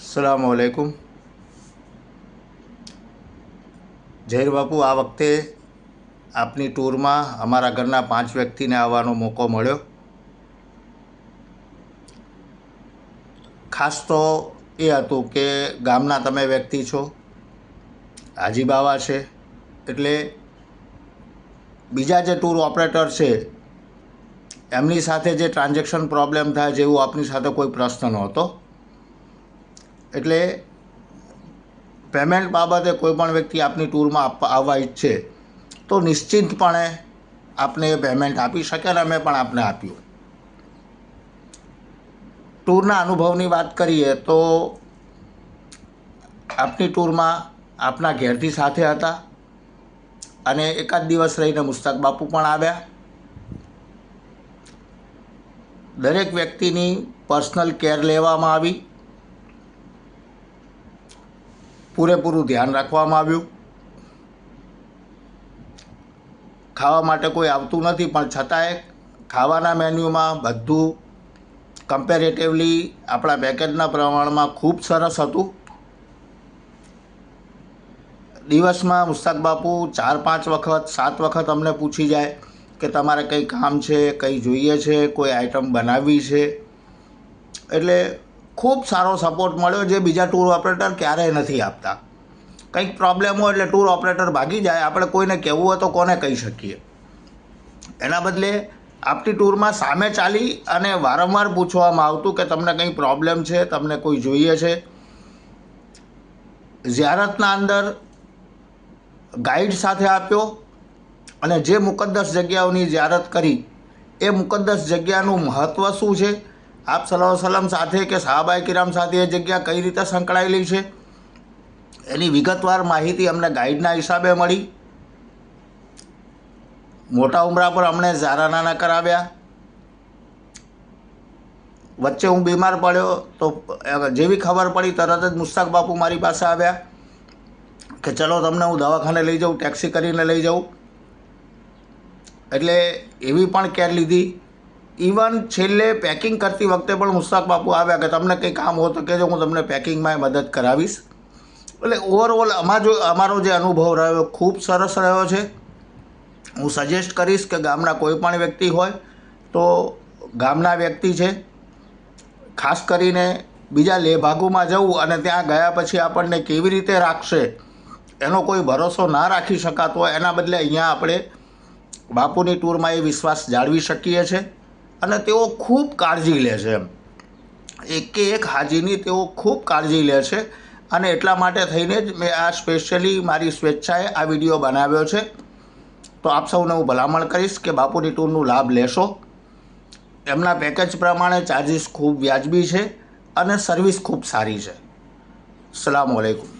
अस्सलाम वालेकुम। જહીર બાપુ, આ વખતે આપની ટૂરમાં અમારા ઘરના 5 વ્યક્તિને આવવાનો મોકો મળ્યો। ખાસ તો એ હતું કે ગામના તમે વ્યક્તિ છો, હાજી બાવા છે, એટલે બીજા જે ટૂર ઓપરેટર છે એમની સાથે જે ટ્રાન્ઝેક્શન પ્રોબ્લેમ થાય જેવું આપની સાથે કોઈ પ્રશ્ન નહોતો। એટલે પેમેન્ટ બાબતે કોઈ પણ વ્યક્તિ આપની ટૂરમાં આવવા ઈચ્છે તો નિશ્ચિંતપણે આપને એ પેમેન્ટ આપી શકે અને અમે પણ આપને આપ્યું। ટૂરના અનુભવની વાત કરીએ તો આપની ટૂરમાં આપના ઘેરથી સાથે હતા અને એકાદ દિવસ રહીને મુસ્તાક બાપુ પણ આવ્યા। દરેક વ્યક્તિની પર્સનલ કેર લેવામાં આવી, પૂરેપૂરું ધ્યાન રાખવામાં આવ્યું। ખાવા માટે કોઈ આવતું નથી પણ છતાંય ખાવાના મેન્યુમાં બધું કમ્પેરેટિવલી આપણા પેકેજના પ્રમાણમાં ખૂબ સરસ હતું। દિવસમાં મુસ્તાક બાપુ 4-5 વખત 7 વખત અમને પૂછી જાય કે તમારે કંઈ કામ છે, કંઈ જોઈએ છે, કોઈ આઈટમ બનાવવી છે। એટલે ખૂબ સારો સપોર્ટ મળ્યો જે બીજા ટૂર ઓપરેટર ક્યારેય નથી આપતા। કંઈક પ્રોબ્લેમ હોય એટલે ટૂર ઓપરેટર ભાગી જાય, આપણે કોઈને કહેવું હોય તો કોને કહી શકીએ। એના બદલે આપણી ટૂરમાં સામે ચાલી અને વારંવાર પૂછવામાં આવતું કે તમને કંઈ પ્રોબ્લેમ છે, તમને કોઈ જોઈએ છે। ઝિયારતના અંદર ગાઈડ સાથે આપ્યો અને જે મુકદ્દસ જગ્યાઓની ઝિયારત કરી એ મુકદ્દસ જગ્યાનું મહત્ત્વ શું છે, આપ સલ્લલ્લાહુ અલૈહિ વસલ્લમ સાથે કે સહાબાએ કિરામ સાથે એ જગ્યા કઈ રીતે સંકળાયેલી છે એની વિગતવાર માહિતી અમને ગાઈડના હિસાબે મળી। મોટા ઉમરા પર અમને ઝારાનાના કરાવ્યા। વચ્ચે હું બીમાર પડ્યો તો જેવી ખબર પડી તરત જ મુસ્તાક બાપુ મારી પાસે આવ્યા કે ચલો તમને હું દવાખાને લઈ જાઉં, ટેક્સી કરીને લઈ જાઉં। એટલે એવી પણ કેર લીધી। ઇવન છેલ્લે પેકિંગ કરતી વખતે પણ મુસ્તાક બાપુ આવ્યા કે તમને કંઈ કામ હોય તો કહેજો, હું તમને પેકિંગમાં મદદ કરાવીશ। એટલે ઓવરઓલ અમારો જે અનુભવ રહ્યો ખૂબ સરસ રહ્યો છે। હું સજેસ્ટ કરીશ કે ગામના કોઈ પણ વ્યક્તિ હોય તો ગામના વ્યક્તિ છે, ખાસ કરીને બીજા લેભાગુમાં જવું અને ત્યાં ગયા પછી આપણને કેવી રીતે રાખશે એનો કોઈ ભરોસો ના રાખી શકાતો હોય, એના બદલે અહીંયા આપણે બાપુની ટૂરમાં એ વિશ્વાસ જાળવી શકીએ છીએ અને તેઓ ખૂબ કાળજી લે છે। એકે એક હાજીની તેઓ ખૂબ કાળજી લે છે અને એટલા માટે થઈને જ મેં આ સ્પેશિયલી મારી સ્વેચ્છાએ આ વિડીયો બનાવ્યો છે। તો આપ સૌને હું ભલામણ કરીશ કે બાપુની ટૂરનું લાભ લેશો। એમના પેકેજ પ્રમાણે ચાર્જિસ ખૂબ વ્યાજબી છે અને સર્વિસ ખૂબ સારી છે। અસ્સલામુ અલૈકુમ।